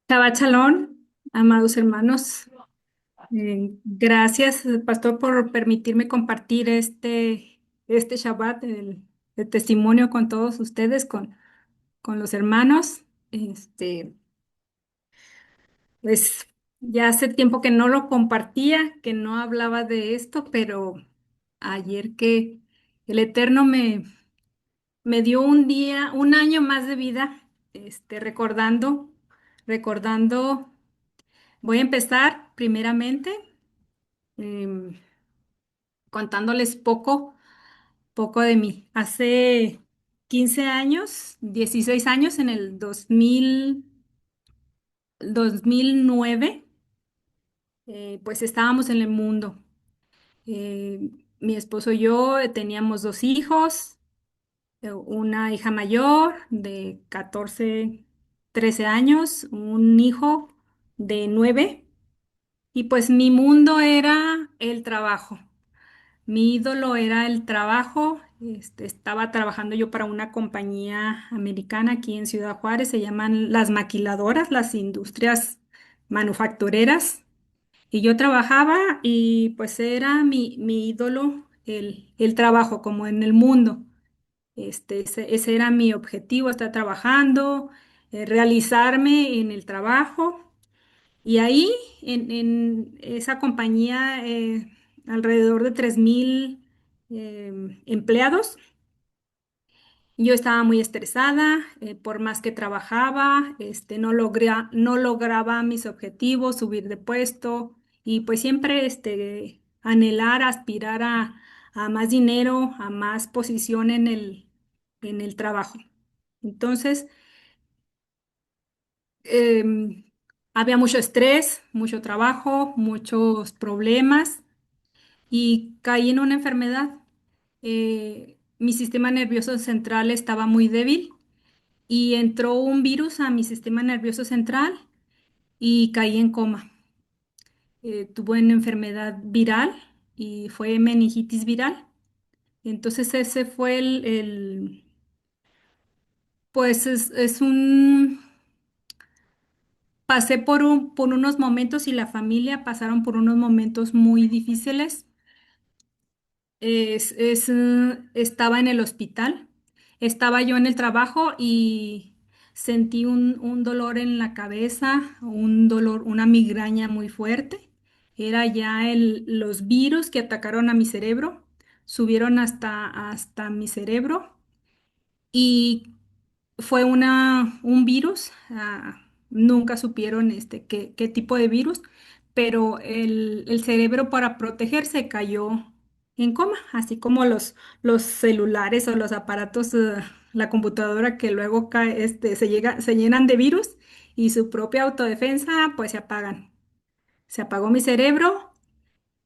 Shabbat Shalom, amados hermanos. Gracias, pastor, por permitirme compartir este Shabbat, el testimonio con todos ustedes, con los hermanos. Este, pues ya hace tiempo que no lo compartía, que no hablaba de esto, pero ayer que el Eterno me dio un día, un año más de vida, recordando. Voy a empezar primeramente em, contándoles poco de mí. Hace 15 años, 16 años, en el 2009, pues estábamos en el mundo. Mi esposo y yo teníamos dos hijos, una hija mayor de 14 13 años, un hijo de 9, y pues mi mundo era el trabajo. Mi ídolo era el trabajo. Estaba trabajando yo para una compañía americana aquí en Ciudad Juárez, se llaman las maquiladoras, las industrias manufactureras. Y yo trabajaba y pues era mi ídolo el trabajo, como en el mundo. Ese era mi objetivo, estar trabajando, realizarme en el trabajo. Y ahí, en esa compañía, alrededor de 3,000 empleados. Yo estaba muy estresada, por más que trabajaba, no lograba mis objetivos, subir de puesto y pues siempre anhelar, aspirar a más dinero, a más posición en el trabajo. Entonces, em, había mucho estrés, mucho trabajo, muchos problemas y caí en una enfermedad. Mi sistema nervioso central estaba muy débil y entró un virus a mi sistema nervioso central y caí en coma. Tuve una enfermedad viral y fue meningitis viral. Entonces ese fue pues pasé por unos momentos y la familia pasaron por unos momentos muy difíciles. Estaba en el hospital, estaba yo en el trabajo y sentí un dolor en la cabeza, un dolor, una migraña muy fuerte. Era ya los virus que atacaron a mi cerebro, subieron hasta mi cerebro y fue un virus. Nunca supieron qué tipo de virus, pero el cerebro, para protegerse, cayó en coma, así como los celulares o los aparatos, la computadora, que luego se llenan de virus y su propia autodefensa pues se apagan. Se apagó mi cerebro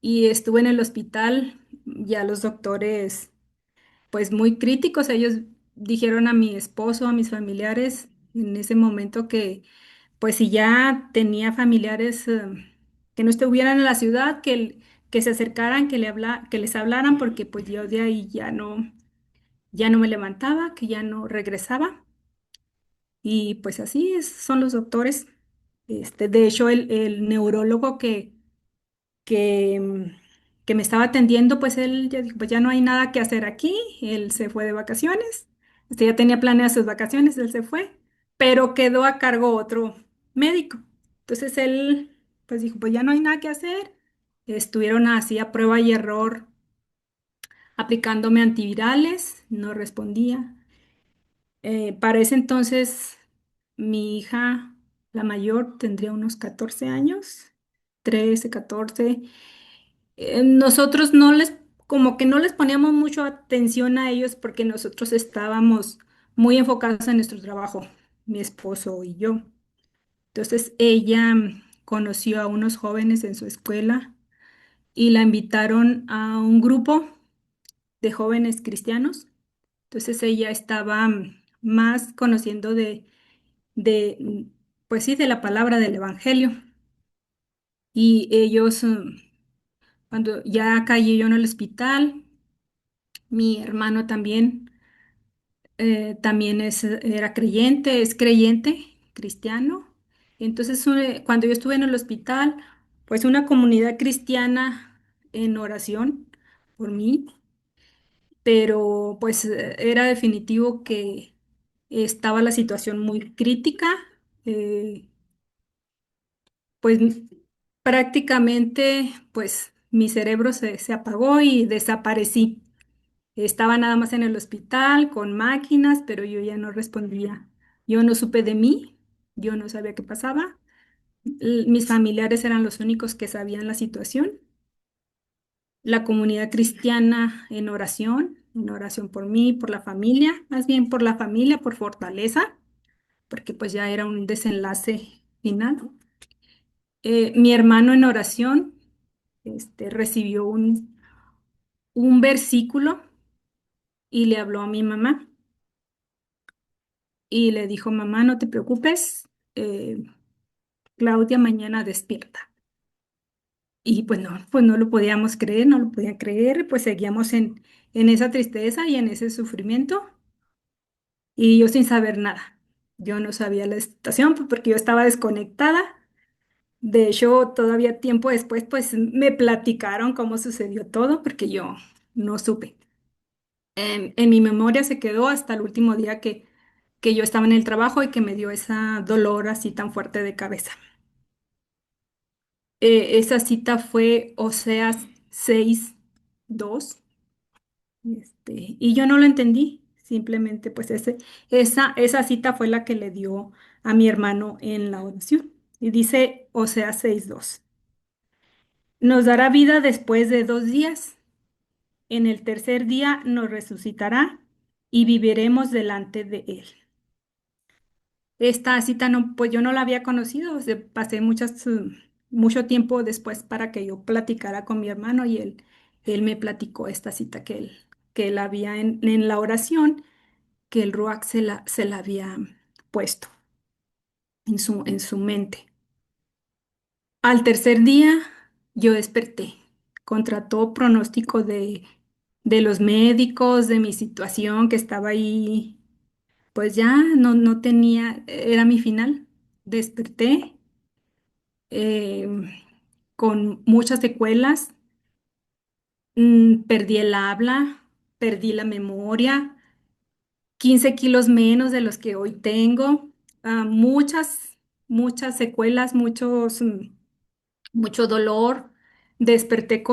y estuve en el hospital. Ya los doctores, pues muy críticos, ellos dijeron a mi esposo, a mis familiares en ese momento, que pues si ya tenía familiares, que no estuvieran en la ciudad, que se acercaran, que les hablaran, porque pues yo de ahí ya no me levantaba, que ya no regresaba. Y pues así son los doctores. De hecho, el neurólogo que, mm, que me estaba atendiendo, pues él ya dijo, pues ya no hay nada que hacer aquí. Él se fue de vacaciones. Ya tenía planeadas sus vacaciones, él se fue, pero quedó a cargo otro médico. Entonces él pues dijo, pues ya no hay nada que hacer. Estuvieron así a prueba y error aplicándome antivirales, no respondía. Para ese entonces mi hija, la mayor, tendría unos 14 años, 13, 14. Nosotros como que no les poníamos mucho atención a ellos, porque nosotros estábamos muy enfocados en nuestro trabajo, mi esposo y yo. Entonces ella conoció a unos jóvenes en su escuela y la invitaron a un grupo de jóvenes cristianos. Entonces ella estaba más conociendo de, pues sí, de la palabra del evangelio. Y ellos, cuando ya caí yo en el hospital, mi hermano también era creyente, es creyente, cristiano. Entonces, cuando yo estuve en el hospital, pues una comunidad cristiana en oración por mí, pero pues era definitivo que estaba la situación muy crítica, eh, pues prácticamente pues mi cerebro se apagó y desaparecí. Estaba nada más en el hospital con máquinas, pero yo ya no respondía. Yo no supe de mí, yo no sabía qué pasaba. Mis familiares eran los únicos que sabían la situación. La comunidad cristiana en oración por mí, por la familia, más bien por la familia, por fortaleza, porque pues ya era un desenlace final. Mi hermano en oración, recibió un versículo y le habló a mi mamá y le dijo, mamá, no te preocupes, eh, Claudia mañana despierta. Y pues no lo podíamos creer, no lo podían creer, pues seguíamos en esa tristeza y en ese sufrimiento y yo sin saber nada. Yo no sabía la situación pues, porque yo estaba desconectada. De hecho, todavía tiempo después, pues me platicaron cómo sucedió todo porque yo no supe. En mi memoria se quedó hasta el último día que yo estaba en el trabajo y que me dio ese dolor así tan fuerte de cabeza. Esa cita fue Oseas 6:2. Y yo no lo entendí, simplemente pues esa cita fue la que le dio a mi hermano en la oración. Y dice Oseas 6:2. Nos dará vida después de 2 días. En el tercer día nos resucitará y viviremos delante de él. Esta cita no, pues yo no la había conocido, o sea, pasé mucho tiempo después para que yo platicara con mi hermano y él me platicó esta cita que él había en la oración, que el Ruach se la había puesto en su mente. Al tercer día yo desperté contra todo pronóstico de los médicos, de mi situación que estaba ahí, pues ya no tenía, era mi final. Desperté eh, con muchas secuelas, perdí el habla, perdí la memoria, 15 kilos menos de los que hoy tengo, muchas secuelas, mucho dolor. Desperté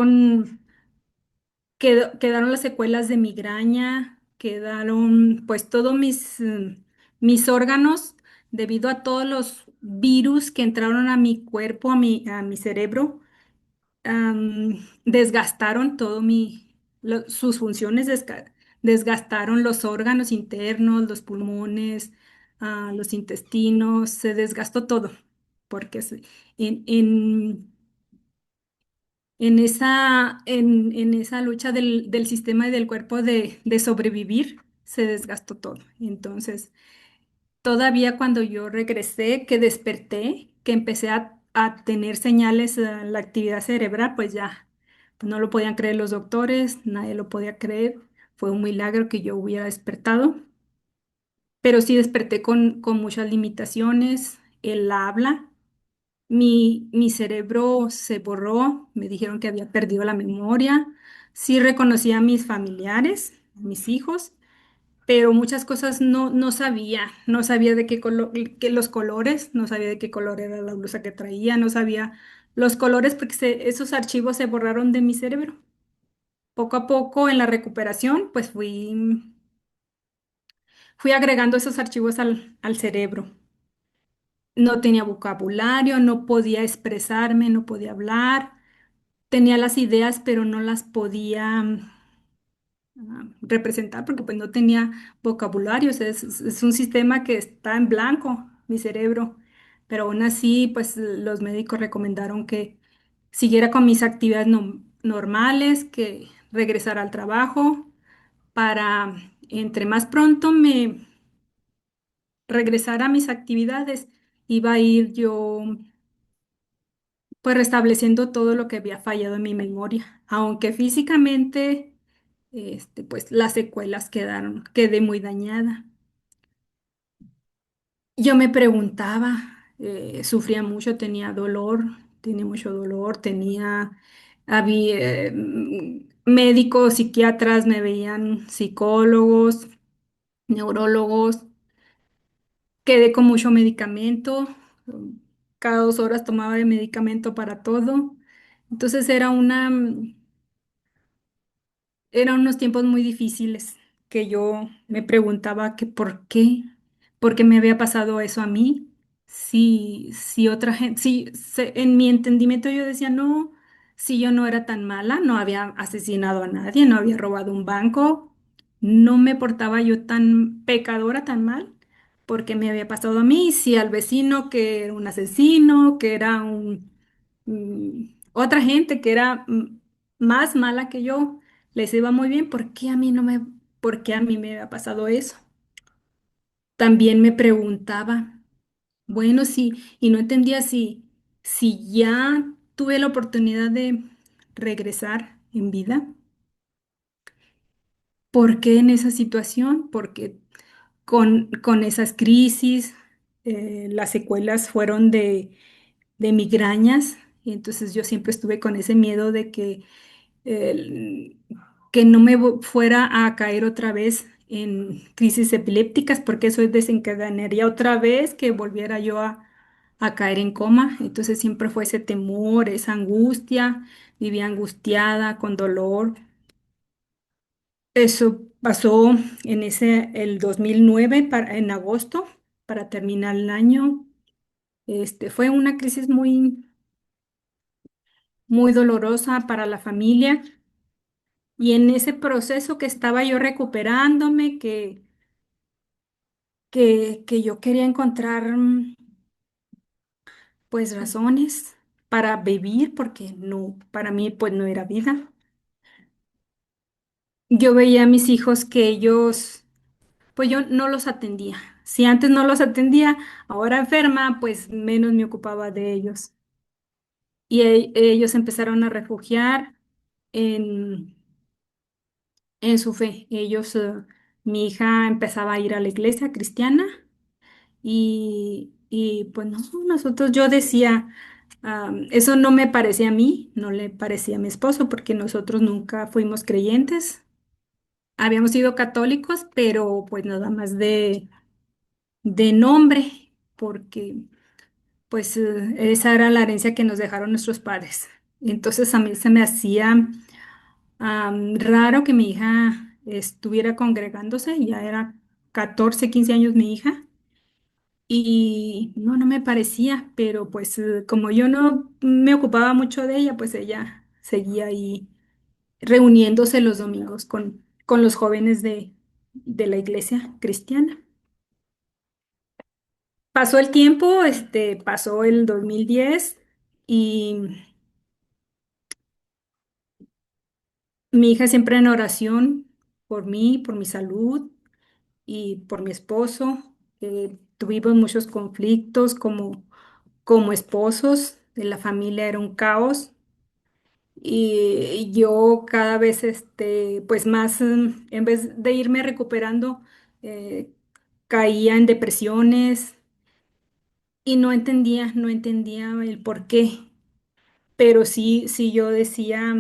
quedaron las secuelas de migraña, quedaron pues todos mis órganos debido a todos los virus que entraron a mi cuerpo, a mi cerebro, desgastaron sus funciones, desgastaron los órganos internos, los pulmones, los intestinos, se desgastó todo, porque en, en, en esa lucha del sistema y del cuerpo de sobrevivir, se desgastó todo. Entonces, todavía cuando yo regresé, que desperté, que empecé a tener señales a la actividad cerebral, pues ya pues no lo podían creer los doctores, nadie lo podía creer. Fue un milagro que yo hubiera despertado, pero sí desperté con muchas limitaciones, el habla. Mi cerebro se borró, me dijeron que había perdido la memoria. Sí reconocí a mis familiares, a mis hijos, pero muchas cosas no sabía de qué color, que los colores, no sabía de qué color era la blusa que traía, no sabía los colores porque esos archivos se borraron de mi cerebro. Poco a poco en la recuperación, pues fui agregando esos archivos al cerebro. No tenía vocabulario, no podía expresarme, no podía hablar, tenía las ideas, pero no las podía representar porque pues no tenía vocabulario. O sea, es un sistema que está en blanco, mi cerebro. Pero aún así, pues los médicos recomendaron que siguiera con mis actividades normales, que regresara al trabajo para entre más pronto me regresara a mis actividades, iba a ir yo pues restableciendo todo lo que había fallado en mi memoria, aunque físicamente pues las secuelas quedé muy dañada. Yo me preguntaba, sufría mucho, tenía mucho dolor, había médicos, psiquiatras, me veían psicólogos, neurólogos, quedé con mucho medicamento, cada 2 horas tomaba el medicamento para todo. Entonces eran unos tiempos muy difíciles que yo me preguntaba que por qué me había pasado eso a mí. Si otra gente, en mi entendimiento yo decía, no, si yo no era tan mala, no había asesinado a nadie, no había robado un banco, no me portaba yo tan pecadora, tan mal, porque me había pasado a mí, si al vecino que era un asesino, que era otra gente que era más mala que yo les iba muy bien, por qué a mí me había pasado eso? También me preguntaba, bueno, sí, y no entendía si ya tuve la oportunidad de regresar en vida, ¿por qué en esa situación? Porque con esas crisis, las secuelas fueron de migrañas, y entonces yo siempre estuve con ese miedo de el- que no fuera a caer otra vez en crisis epilépticas, porque eso desencadenaría otra vez que volviera yo a caer en coma. Entonces siempre fue ese temor, esa angustia, vivía angustiada, con dolor. Eso pasó el 2009, en agosto, para terminar el año. Fue una crisis muy dolorosa para la familia. Y en ese proceso que estaba yo recuperándome, que yo quería encontrar pues razones para vivir, porque no, para mí pues no era vida. Yo veía a mis hijos que ellos, pues yo no los atendía. Si antes no los atendía, ahora enferma, pues menos me ocupaba de ellos. Y ellos empezaron a refugiar en, en su fe. Mi hija empezaba a ir a la iglesia cristiana. Y pues no, yo decía, eso no me parecía a mí, no le parecía a mi esposo, porque nosotros nunca fuimos creyentes. Habíamos sido católicos, pero pues nada más de nombre, porque pues esa era la herencia que nos dejaron nuestros padres. Entonces a mí se me hacía raro que mi hija estuviera congregándose, ya era 14 15 años mi hija. Y no me parecía, pero pues como yo no me ocupaba mucho de ella, pues ella seguía ahí reuniéndose los domingos con los jóvenes de la iglesia cristiana. Pasó el tiempo, pasó el 2010 y mi hija siempre en oración por mí, por mi salud y por mi esposo. Tuvimos muchos conflictos como esposos, de la familia era un caos. Y yo cada vez, pues más, en vez de irme recuperando, eh, caía en depresiones y no entendía el por qué. Pero sí yo decía,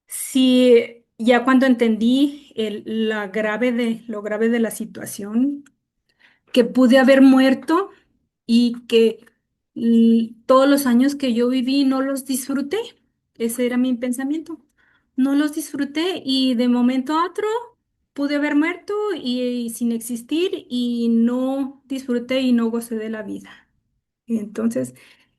sí, ya cuando entendí lo grave de la situación, que pude haber muerto y que todos los años que yo viví no los disfruté. Ese era mi pensamiento. No los disfruté y de momento a otro pude haber muerto y sin existir y no disfruté y no gocé de la vida. Entonces,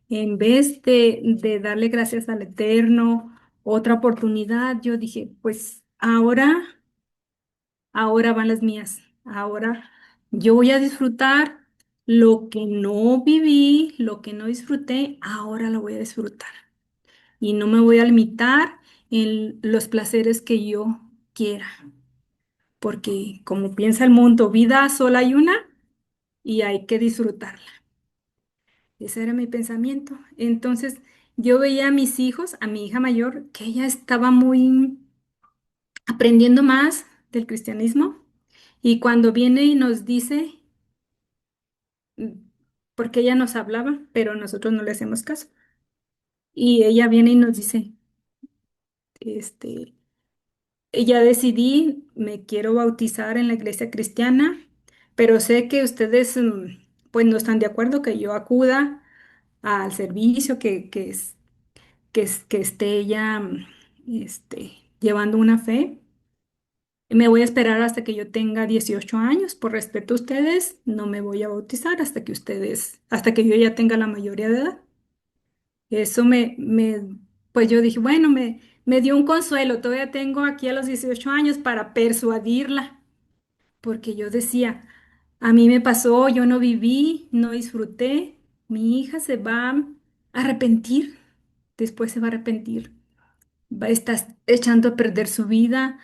en vez de darle gracias al Eterno, otra oportunidad, yo dije, pues ahora van las mías. Ahora yo voy a disfrutar lo que no viví, lo que no disfruté, ahora lo voy a disfrutar. Y no me voy a limitar en los placeres que yo quiera, porque como piensa el mundo, vida solo hay una y hay que disfrutarla. Ese era mi pensamiento. Entonces yo veía a mis hijos, a mi hija mayor, que ella estaba muy aprendiendo más del cristianismo. Y cuando viene y nos dice mm, porque ella nos hablaba, pero nosotros no le hacemos caso. Y ella viene y nos dice, este, ya decidí, me quiero bautizar en la iglesia cristiana, pero sé que ustedes pues no están de acuerdo que yo acuda al servicio, que esté ella llevando una fe. Me voy a esperar hasta que yo tenga 18 años. Por respeto a ustedes, no me voy a bautizar hasta que yo ya tenga la mayoría de edad. Eso pues yo dije, bueno, me dio un consuelo. Todavía tengo aquí a los 18 años para persuadirla, porque yo decía, a mí me pasó, yo no viví, no disfruté. Mi hija se va a arrepentir, después se va a arrepentir, va a estar echando a perder su vida.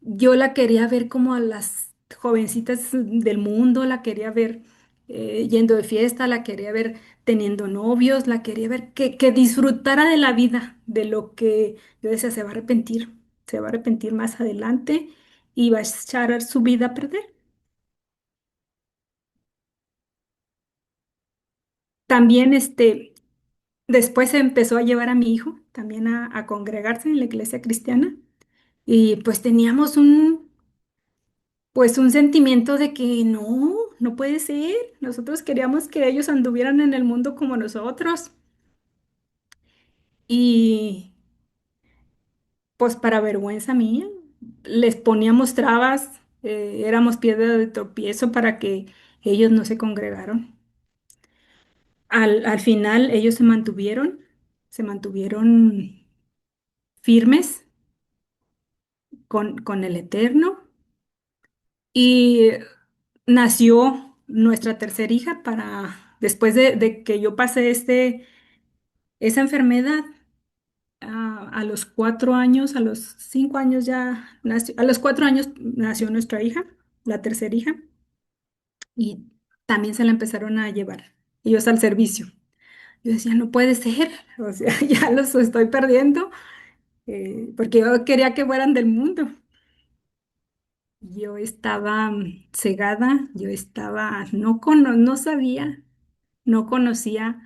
Yo la quería ver como a las jovencitas del mundo, la quería ver yendo de fiesta, la quería ver teniendo novios, la quería ver que disfrutara de la vida, de lo que yo decía, se va a arrepentir más adelante y va a echar su vida a perder. También después se empezó a llevar a mi hijo también a congregarse en la iglesia cristiana y pues teníamos pues un sentimiento de que no, no puede ser. Nosotros queríamos que ellos anduvieran en el mundo como nosotros. Y pues para vergüenza mía, les poníamos trabas, éramos piedra de tropiezo para que ellos no se congregaron. Al final ellos se mantuvieron firmes con el Eterno y nació nuestra tercera hija después de que yo pasé esa enfermedad. A los 4 años, a los 5 años ya nació, a los 4 años nació nuestra hija, la tercera hija, y también se la empezaron a llevar ellos al servicio. Yo decía, no puede ser, o sea, ya los estoy perdiendo, porque yo quería que fueran del mundo. Yo estaba cegada, yo estaba, no sabía, no conocía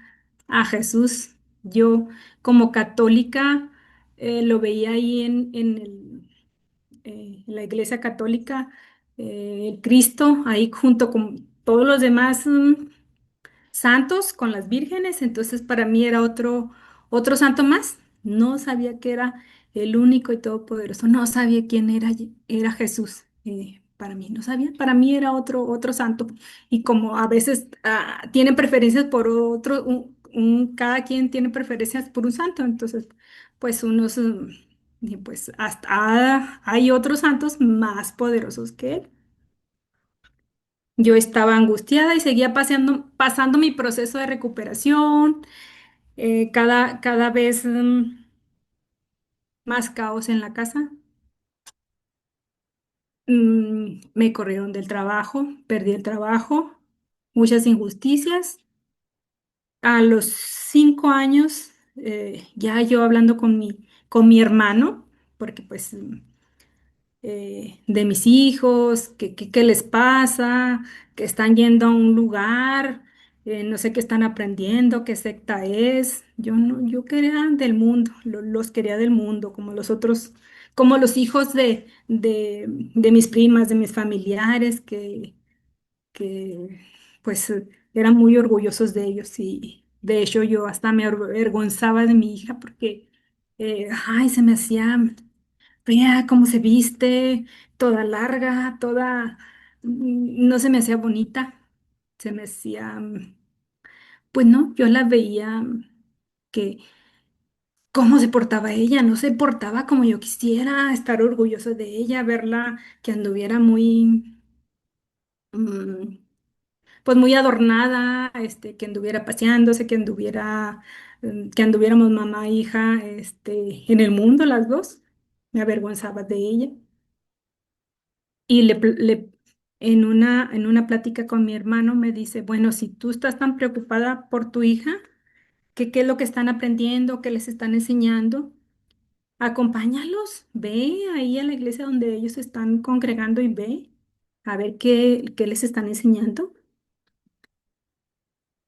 a Jesús. Yo como católica lo veía ahí en la iglesia católica, el Cristo, ahí junto con todos los demás santos, con las vírgenes, entonces para mí era otro santo más. No sabía que era el único y todopoderoso, no sabía quién era Jesús. Para mí, no sabía, para mí era otro santo. Y como a veces tienen preferencias por otro, cada quien tiene preferencias por un santo, entonces, pues unos, y pues hasta hay otros santos más poderosos que él. Yo estaba angustiada y seguía pasando mi proceso de recuperación, cada vez más caos en la casa. Me corrieron del trabajo, perdí el trabajo, muchas injusticias. A los 5 años, ya yo hablando con mi hermano, porque pues de mis hijos, qué les pasa, que están yendo a un lugar, no sé qué están aprendiendo, qué secta es. Yo no, yo quería del mundo, los quería del mundo, como los otros, como los hijos de mis primas, de mis familiares, que pues eran muy orgullosos de ellos y de hecho yo hasta me avergonzaba de mi hija porque, ay, se me hacía vea cómo se viste, toda larga, no se me hacía bonita, se me hacía, pues no, yo la veía que cómo se portaba ella, no se portaba como yo quisiera, estar orgulloso de ella, verla que anduviera mm, pues muy adornada, que anduviera paseándose, que anduviéramos mamá e hija, en el mundo las dos, me avergonzaba de ella. Y en una plática con mi hermano me dice, bueno, si tú estás tan preocupada por tu hija, ¿qué es lo que están aprendiendo? ¿Qué les están enseñando? Acompáñalos, ve ahí a la iglesia donde ellos se están congregando y ve a ver qué les están enseñando.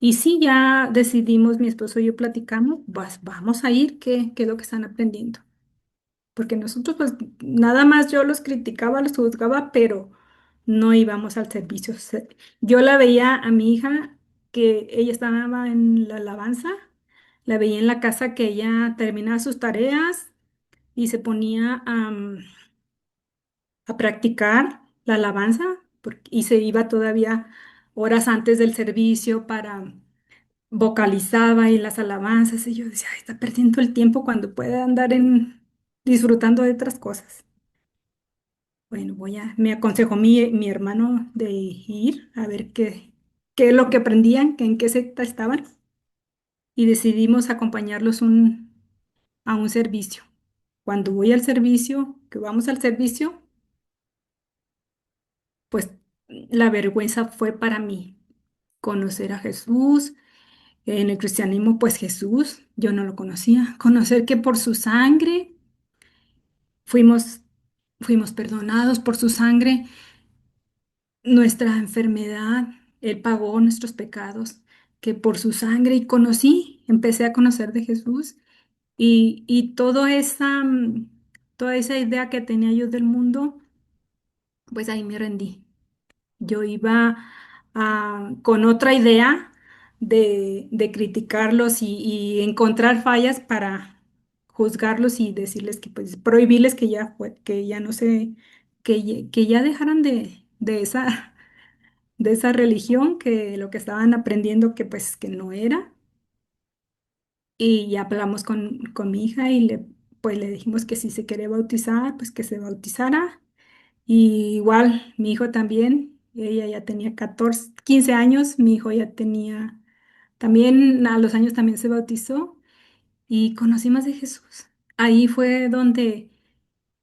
Y sí, ya decidimos, mi esposo y yo platicamos, vamos a ir, ¿qué es lo que están aprendiendo? Porque nosotros pues nada más yo los criticaba, los juzgaba, pero no íbamos al servicio. Yo la veía a mi hija que ella estaba en la alabanza, la veía en la casa que ella terminaba sus tareas y se ponía a practicar la alabanza y se iba todavía horas antes del servicio para vocalizaba y las alabanzas y yo decía, "Ay, está perdiendo el tiempo cuando puede andar disfrutando de otras cosas". Bueno, me aconsejó mi hermano de ir a ver qué es lo que aprendían, en qué secta estaban, y decidimos acompañarlos a un servicio. Cuando voy al servicio, que vamos al servicio, pues la vergüenza fue para mí conocer a Jesús. En el cristianismo, pues Jesús, yo no lo conocía. Conocer que por su sangre fuimos, fuimos perdonados, por su sangre nuestra enfermedad, Él pagó nuestros pecados, que por su sangre, y empecé a conocer de Jesús y toda esa idea que tenía yo del mundo, pues ahí me rendí. Yo iba con otra idea de criticarlos y encontrar fallas para juzgarlos y decirles que, pues, prohibirles que ya no se, que ya dejaran de esa religión, que lo que estaban aprendiendo que pues que no era. Y ya hablamos con mi hija y pues le dijimos que si se quería bautizar, pues que se bautizara. Y igual mi hijo también, ella ya tenía 14 15 años, mi hijo ya tenía, también a los años también se bautizó y conocimos de Jesús. Ahí fue donde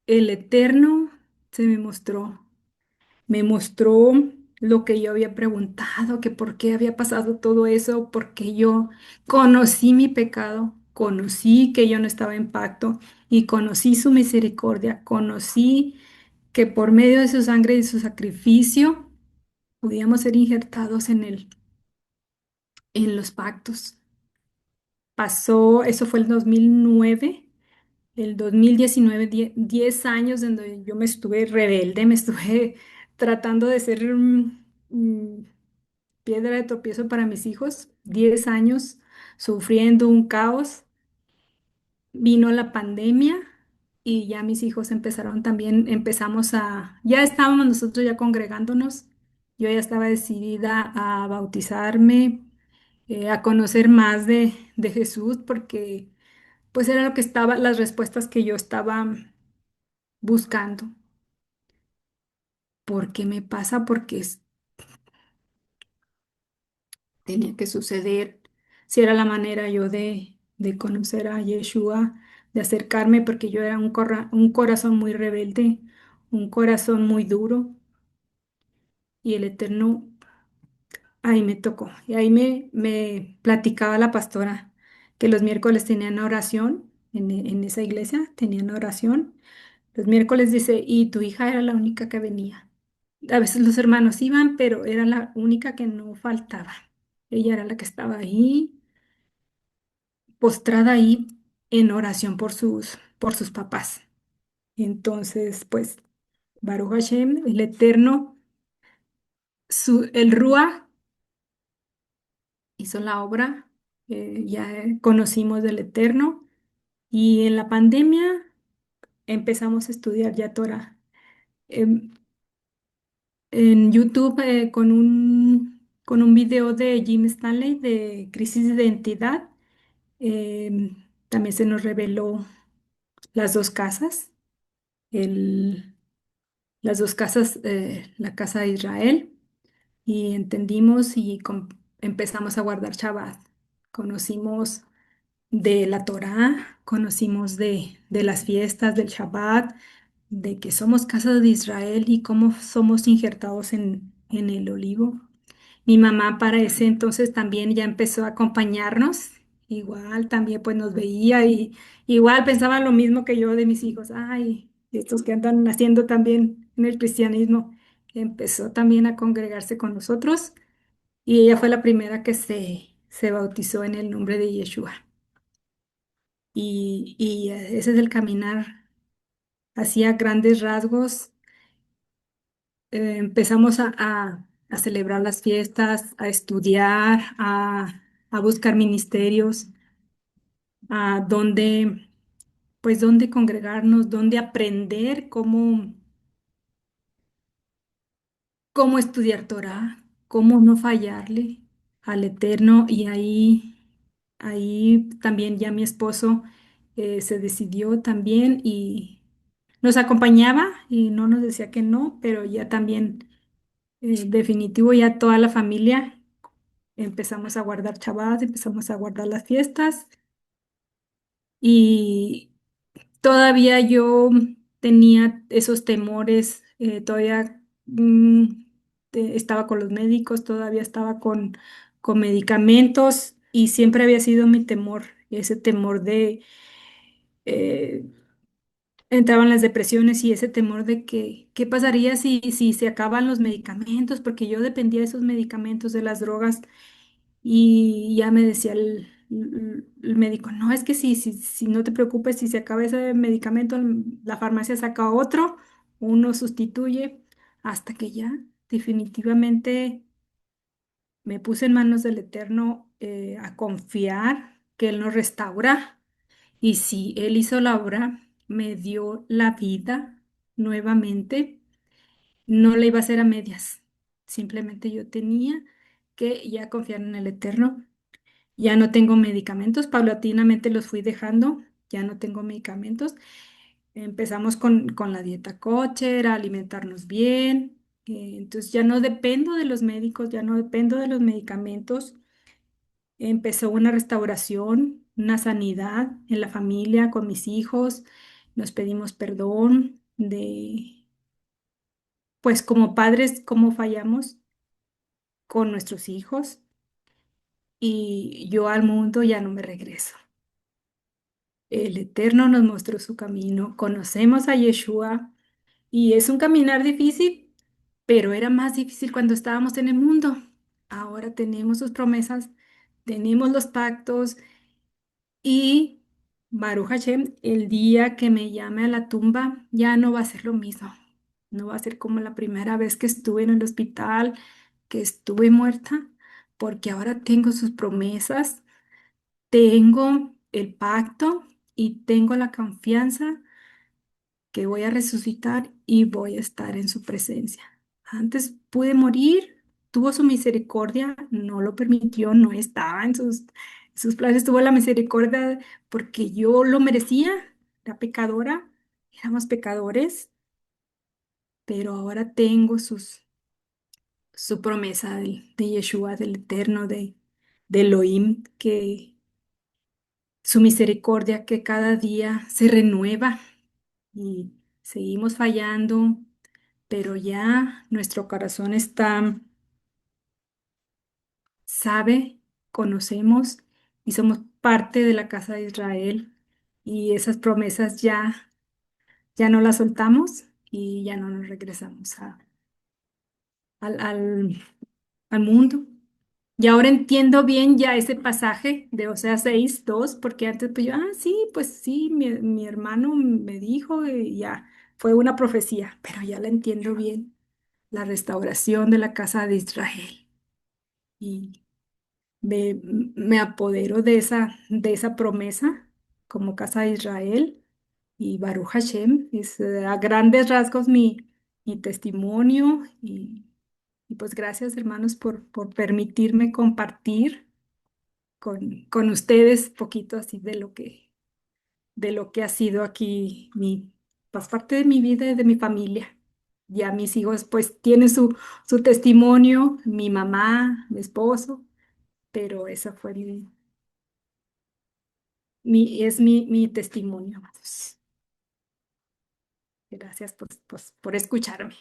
el Eterno se me mostró lo que yo había preguntado, que por qué había pasado todo eso, porque yo conocí mi pecado, conocí que yo no estaba en pacto y conocí su misericordia, conocí que por medio de su sangre y su sacrificio podíamos ser injertados en los pactos. Pasó, eso fue el 2009. El 2019, 10 años donde yo me estuve rebelde, me estuve tratando de ser piedra de tropiezo para mis hijos, 10 años sufriendo un caos. Vino la pandemia y ya mis hijos empezaron también, ya estábamos nosotros ya congregándonos, yo ya estaba decidida a bautizarme, a conocer más de Jesús, porque pues era lo que estaba, las respuestas que yo estaba buscando. ¿Por qué me pasa? Porque tenía que suceder. Si era la manera yo de conocer a Yeshua, de acercarme, porque yo era un corazón muy rebelde, un corazón muy duro, y el Eterno ahí me tocó. Y ahí me platicaba la pastora que los miércoles tenían oración, en esa iglesia tenían oración. Los miércoles dice, y tu hija era la única que venía. A veces los hermanos iban, pero era la única que no faltaba. Ella era la que estaba ahí, postrada ahí en oración por sus papás. Entonces, pues, Baruch Hashem, el Eterno, el Ruach hizo la obra, ya conocimos del Eterno y en la pandemia empezamos a estudiar ya Torah. Em, en YouTube con un video de Jim Stanley de crisis de identidad. También se nos reveló las dos casas, el- las dos casas, la casa de Israel, y entendimos y empezamos a guardar Shabbat. Conocimos de la Torá, conocimos de las fiestas del Shabbat, de que somos casa de Israel y cómo somos injertados en el olivo. Mi mamá para ese entonces también ya empezó a acompañarnos, igual también pues nos veía y igual pensaba lo mismo que yo de mis hijos, ay, estos que andan naciendo también en el cristianismo, empezó también a congregarse con nosotros y ella fue la primera se bautizó en el nombre de Yeshua. Ese es el caminar. Hacía grandes rasgos. Empezamos a celebrar las fiestas, a estudiar, a buscar ministerios, a dónde, pues dónde congregarnos, dónde aprender cómo estudiar Torah, cómo no fallarle al Eterno. Y ahí también ya mi esposo se decidió también y nos acompañaba y no nos decía que no, pero ya también definitivo ya toda la familia empezamos a guardar Shabbat, empezamos a guardar las fiestas y todavía yo tenía esos temores, todavía estaba con los médicos, todavía estaba con medicamentos y siempre había sido mi temor, ese temor de, eh, entraban las depresiones y ese temor de que, ¿qué pasaría si se acaban los medicamentos? Porque yo dependía de esos medicamentos, de las drogas. Y ya me decía el médico, no, es que si no te preocupes, si se acaba ese medicamento, la farmacia saca otro, uno sustituye, hasta que ya definitivamente me puse en manos del Eterno a confiar que Él nos restaura. Y si Él hizo la obra, me dio la vida nuevamente, no la iba a hacer a medias, simplemente yo tenía que ya confiar en el Eterno. Ya no tengo medicamentos, paulatinamente los fui dejando, ya no tengo medicamentos. Empezamos con la dieta kosher, a alimentarnos bien. Entonces ya no dependo de los médicos, ya no dependo de los medicamentos. Empezó una restauración, una sanidad en la familia, con mis hijos. Nos pedimos perdón de, pues como padres, cómo fallamos con nuestros hijos y yo al mundo ya no me regreso. El Eterno nos mostró su camino, conocemos a Yeshua y es un caminar difícil, pero era más difícil cuando estábamos en el mundo. Ahora tenemos sus promesas, tenemos los pactos y Baruch Hashem, el día que me llame a la tumba ya no va a ser lo mismo. No va a ser como la primera vez que estuve en el hospital, que estuve muerta, porque ahora tengo sus promesas, tengo el pacto y tengo la confianza que voy a resucitar y voy a estar en su presencia. Antes pude morir, tuvo su misericordia, no lo permitió, no estaba en sus planes, tuvo la misericordia porque yo lo merecía, era pecadora, éramos pecadores, pero ahora tengo su promesa de Yeshua, del Eterno, de Elohim, que su misericordia que cada día se renueva y seguimos fallando, pero ya nuestro corazón está, sabe, conocemos y somos parte de la casa de Israel y esas promesas ya no las soltamos y ya no nos regresamos al, al, al mundo. Y ahora entiendo bien ya ese pasaje de Oseas 6:2 porque antes pues yo, sí, pues sí, mi hermano me dijo y ya fue una profecía, pero ya la entiendo bien, la restauración de la casa de Israel. Y me apodero de esa promesa como casa de Israel y Baruch Hashem es a grandes rasgos mi testimonio y pues gracias hermanos por permitirme compartir con ustedes poquito así de lo que ha sido aquí pues parte de mi vida y de mi familia. Ya mis hijos pues tienen su testimonio, mi mamá, mi esposo, pero esa fue es mi testimonio. Amados. Gracias por escucharme.